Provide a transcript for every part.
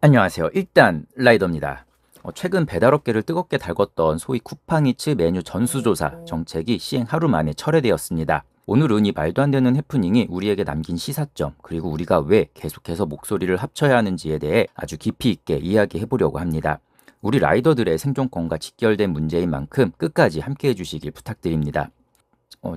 안녕하세요. 일단 라이더입니다. 최근 배달업계를 뜨겁게 달궜던 소위 쿠팡이츠 메뉴 전수조사 정책이 시행 하루 만에 철회되었습니다. 오늘은 이 말도 안 되는 해프닝이 우리에게 남긴 시사점, 그리고 우리가 왜 계속해서 목소리를 합쳐야 하는지에 대해 아주 깊이 있게 이야기해 보려고 합니다. 우리 라이더들의 생존권과 직결된 문제인 만큼 끝까지 함께 해주시길 부탁드립니다.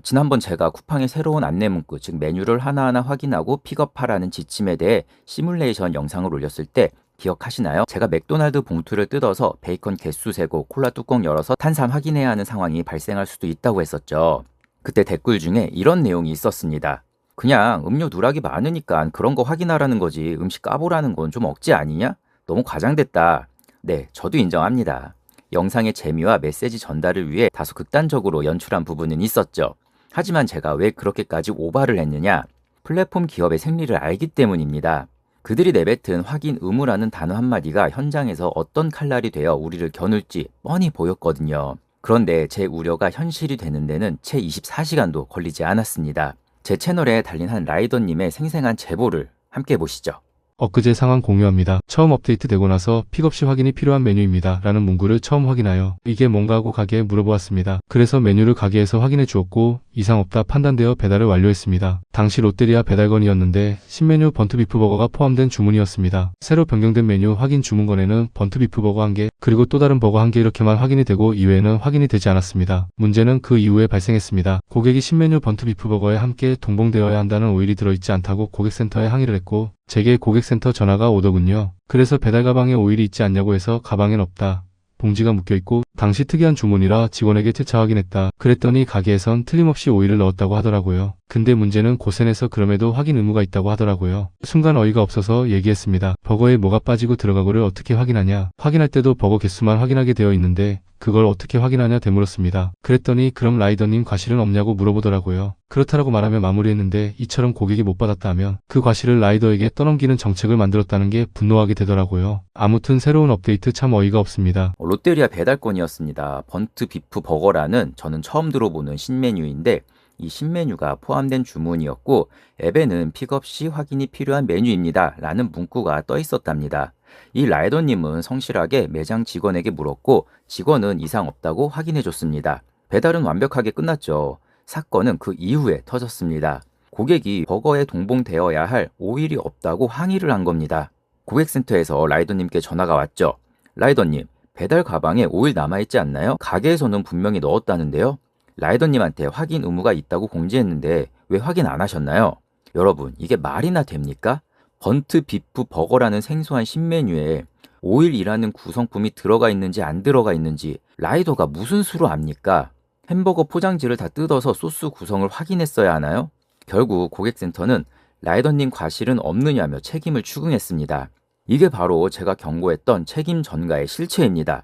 지난번 제가 쿠팡의 새로운 안내 문구, 즉 메뉴를 하나하나 확인하고 픽업하라는 지침에 대해 시뮬레이션 영상을 올렸을 때 기억하시나요? 제가 맥도날드 봉투를 뜯어서 베이컨 개수 세고 콜라 뚜껑 열어서 탄산 확인해야 하는 상황이 발생할 수도 있다고 했었죠. 그때 댓글 중에 이런 내용이 있었습니다. 그냥 음료 누락이 많으니까 그런 거 확인하라는 거지, 음식 까보라는 건 좀 억지 아니냐? 너무 과장됐다. 네, 저도 인정합니다. 영상의 재미와 메시지 전달을 위해 다소 극단적으로 연출한 부분은 있었죠. 하지만 제가 왜 그렇게까지 오바를 했느냐? 플랫폼 기업의 생리를 알기 때문입니다. 그들이 내뱉은 확인 의무라는 단어 한마디가 현장에서 어떤 칼날이 되어 우리를 겨눌지 뻔히 보였거든요. 그런데 제 우려가 현실이 되는 데는 채 24시간도 걸리지 않았습니다. 제 채널에 달린 한 라이더님의 생생한 제보를 함께 보시죠. 엊그제 상황 공유합니다. 처음 업데이트되고 나서 픽업 시 확인이 필요한 메뉴입니다. 라는 문구를 처음 확인하여 이게 뭔가 하고 가게에 물어보았습니다. 그래서 메뉴를 가게에서 확인해 주었고 이상 없다 판단되어 배달을 완료했습니다. 당시 롯데리아 배달건이었는데 신메뉴 번트비프버거가 포함된 주문이었습니다. 새로 변경된 메뉴 확인 주문건에는 번트비프버거 1개 그리고 또 다른 버거 1개 이렇게만 확인이 되고 이외에는 확인이 되지 않았습니다. 문제는 그 이후에 발생했습니다. 고객이 신메뉴 번트비프버거에 함께 동봉되어야 한다는 오일이 들어있지 않다고 고객센터에 항의를 했고 제게 고객센터 전화가 오더군요. 그래서 배달 가방에 오일이 있지 않냐고 해서 가방엔 없다. 봉지가 묶여있고 당시 특이한 주문이라 직원에게 재차 확인했다. 그랬더니 가게에선 틀림없이 오일을 넣었다고 하더라고요. 근데 문제는 고센에서 그럼에도 확인 의무가 있다고 하더라고요. 순간 어이가 없어서 얘기했습니다. 버거에 뭐가 빠지고 들어가고를 어떻게 확인하냐. 확인할 때도 버거 개수만 확인하게 되어 있는데 그걸 어떻게 확인하냐 되물었습니다. 그랬더니 그럼 라이더님 과실은 없냐고 물어보더라고요. 그렇다라고 말하며 마무리했는데 이처럼 고객이 못 받았다면 그 과실을 라이더에게 떠넘기는 정책을 만들었다는 게 분노하게 되더라고요. 아무튼 새로운 업데이트 참 어이가 없습니다. 롯데리아 배달건이었습니다. 번트 비프 버거라는 저는 처음 들어보는 신메뉴인데 이 신메뉴가 포함된 주문이었고 앱에는 픽업 시 확인이 필요한 메뉴입니다 라는 문구가 떠 있었답니다. 이 라이더님은 성실하게 매장 직원에게 물었고 직원은 이상 없다고 확인해 줬습니다. 배달은 완벽하게 끝났죠. 사건은 그 이후에 터졌습니다. 고객이 버거에 동봉되어야 할 오일이 없다고 항의를 한 겁니다. 고객센터에서 라이더님께 전화가 왔죠. 라이더님, 배달 가방에 오일 남아있지 않나요? 가게에서는 분명히 넣었다는데요. 라이더님한테 확인 의무가 있다고 공지했는데 왜 확인 안 하셨나요? 여러분, 이게 말이나 됩니까? 번트 비프 버거라는 생소한 신메뉴에 오일이라는 구성품이 들어가 있는지 안 들어가 있는지 라이더가 무슨 수로 압니까? 햄버거 포장지를 다 뜯어서 소스 구성을 확인했어야 하나요? 결국 고객센터는 라이더님 과실은 없느냐며 책임을 추궁했습니다. 이게 바로 제가 경고했던 책임 전가의 실체입니다.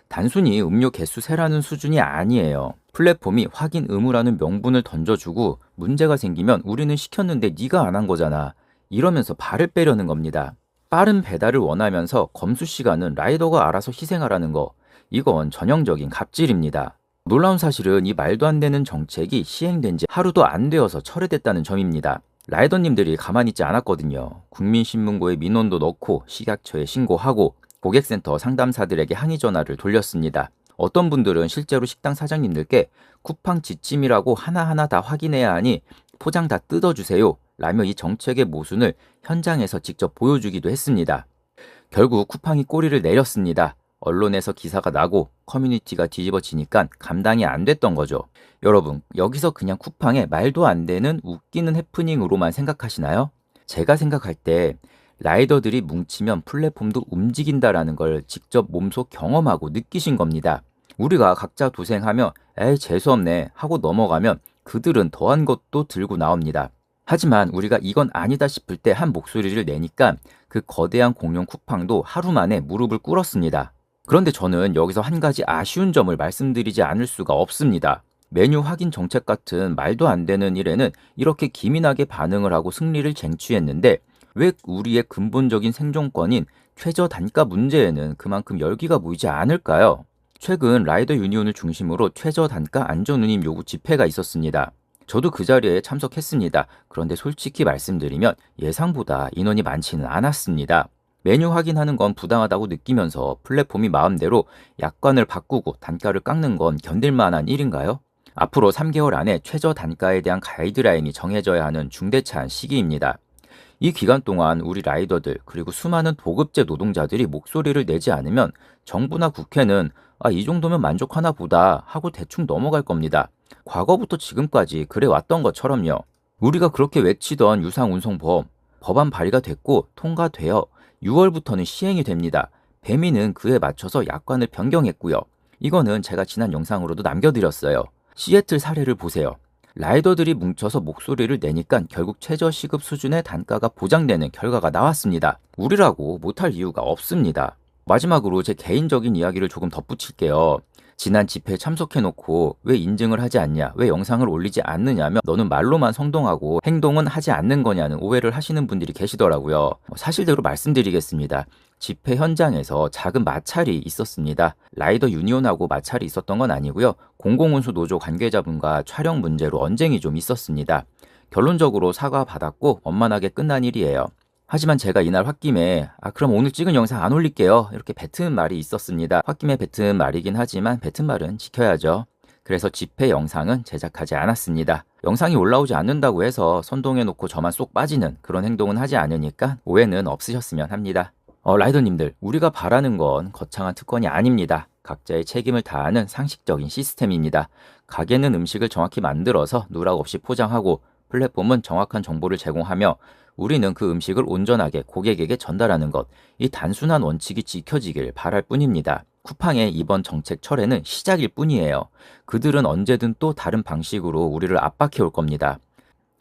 단순히 음료 개수 세라는 수준이 아니에요. 플랫폼이 확인 의무라는 명분을 던져주고 문제가 생기면 우리는 시켰는데 네가 안 한 거잖아. 이러면서 발을 빼려는 겁니다. 빠른 배달을 원하면서 검수 시간은 라이더가 알아서 희생하라는 거. 이건 전형적인 갑질입니다. 놀라운 사실은 이 말도 안 되는 정책이 시행된 지 하루도 안 되어서 철회됐다는 점입니다. 라이더님들이 가만히 있지 않았거든요. 국민신문고에 민원도 넣고 식약처에 신고하고 고객센터 상담사들에게 항의 전화를 돌렸습니다. 어떤 분들은 실제로 식당 사장님들께 쿠팡 지침이라고 하나하나 다 확인해야 하니 포장 다 뜯어주세요 라며 이 정책의 모순을 현장에서 직접 보여주기도 했습니다. 결국 쿠팡이 꼬리를 내렸습니다. 언론에서 기사가 나고 커뮤니티가 뒤집어지니까 감당이 안 됐던 거죠. 여러분, 여기서 그냥 쿠팡의 말도 안 되는 웃기는 해프닝으로만 생각하시나요? 제가 생각할 때 라이더들이 뭉치면 플랫폼도 움직인다라는 걸 직접 몸소 경험하고 느끼신 겁니다. 우리가 각자 도생하며 에이 재수없네 하고 넘어가면 그들은 더한 것도 들고 나옵니다. 하지만 우리가 이건 아니다 싶을 때 한 목소리를 내니까 그 거대한 공룡 쿠팡도 하루 만에 무릎을 꿇었습니다. 그런데 저는 여기서 한 가지 아쉬운 점을 말씀드리지 않을 수가 없습니다. 메뉴 확인 정책 같은 말도 안 되는 일에는 이렇게 기민하게 반응을 하고 승리를 쟁취했는데 왜 우리의 근본적인 생존권인 최저 단가 문제에는 그만큼 열기가 보이지 않을까요? 최근 라이더 유니온을 중심으로 최저 단가 안전운임 요구 집회가 있었습니다. 저도 그 자리에 참석했습니다. 그런데 솔직히 말씀드리면 예상보다 인원이 많지는 않았습니다. 메뉴 확인하는 건 부당하다고 느끼면서 플랫폼이 마음대로 약관을 바꾸고 단가를 깎는 건 견딜만한 일인가요? 앞으로 3개월 안에 최저 단가에 대한 가이드라인이 정해져야 하는 중대차한 시기입니다. 이 기간 동안 우리 라이더들 그리고 수많은 도급제 노동자들이 목소리를 내지 않으면 정부나 국회는 이 정도면 만족하나 보다 하고 대충 넘어갈 겁니다. 과거부터 지금까지 그래 왔던 것처럼요. 우리가 그렇게 외치던 유상운송보험 법안 발의가 됐고 통과되어 6월부터는 시행이 됩니다. 배민은 그에 맞춰서 약관을 변경했고요. 이거는 제가 지난 영상으로도 남겨드렸어요. 시애틀 사례를 보세요. 라이더들이 뭉쳐서 목소리를 내니까 결국 최저시급 수준의 단가가 보장되는 결과가 나왔습니다. 우리라고 못할 이유가 없습니다. 마지막으로 제 개인적인 이야기를 조금 덧붙일게요. 지난 집회에 참석해놓고 왜 인증을 하지 않냐, 왜 영상을 올리지 않느냐며 너는 말로만 선동하고 행동은 하지 않는 거냐는 오해를 하시는 분들이 계시더라고요. 사실대로 말씀드리겠습니다. 집회 현장에서 작은 마찰이 있었습니다. 라이더 유니온하고 마찰이 있었던 건 아니고요. 공공운수 노조 관계자분과 촬영 문제로 언쟁이 좀 있었습니다. 결론적으로 사과받았고 원만하게 끝난 일이에요. 하지만 제가 이날 홧김에 그럼 오늘 찍은 영상 안 올릴게요 이렇게 뱉은 말이 있었습니다. 홧김에 뱉은 말이긴 하지만 뱉은 말은 지켜야죠. 그래서 집회 영상은 제작하지 않았습니다. 영상이 올라오지 않는다고 해서 선동해놓고 저만 쏙 빠지는 그런 행동은 하지 않으니까 오해는 없으셨으면 합니다. 라이더님들, 우리가 바라는 건 거창한 특권이 아닙니다. 각자의 책임을 다하는 상식적인 시스템입니다. 가게는 음식을 정확히 만들어서 누락 없이 포장하고 플랫폼은 정확한 정보를 제공하며 우리는 그 음식을 온전하게 고객에게 전달하는 것, 이 단순한 원칙이 지켜지길 바랄 뿐입니다. 쿠팡의 이번 정책 철회는 시작일 뿐이에요. 그들은 언제든 또 다른 방식으로 우리를 압박해 올 겁니다.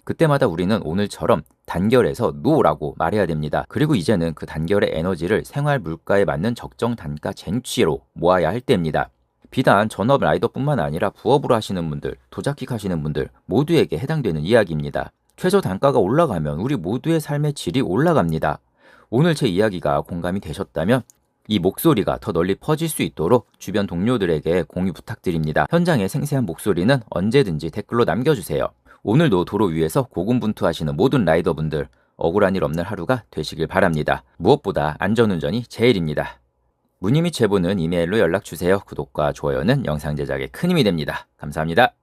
그때마다 우리는 오늘처럼 단결해서 노라고 말해야 됩니다. 그리고 이제는 그 단결의 에너지를 생활 물가에 맞는 적정 단가 쟁취로 모아야 할 때입니다. 비단 전업 라이더뿐만 아니라 부업으로 하시는 분들, 도자킥 하시는 분들 모두에게 해당되는 이야기입니다. 최저 단가가 올라가면 우리 모두의 삶의 질이 올라갑니다. 오늘 제 이야기가 공감이 되셨다면 이 목소리가 더 널리 퍼질 수 있도록 주변 동료들에게 공유 부탁드립니다. 현장의 생생한 목소리는 언제든지 댓글로 남겨주세요. 오늘도 도로 위에서 고군분투하시는 모든 라이더분들 억울한 일 없는 하루가 되시길 바랍니다. 무엇보다 안전운전이 제일입니다. 문의 및 제보는 이메일로 연락주세요. 구독과 좋아요는 영상 제작에 큰 힘이 됩니다. 감사합니다.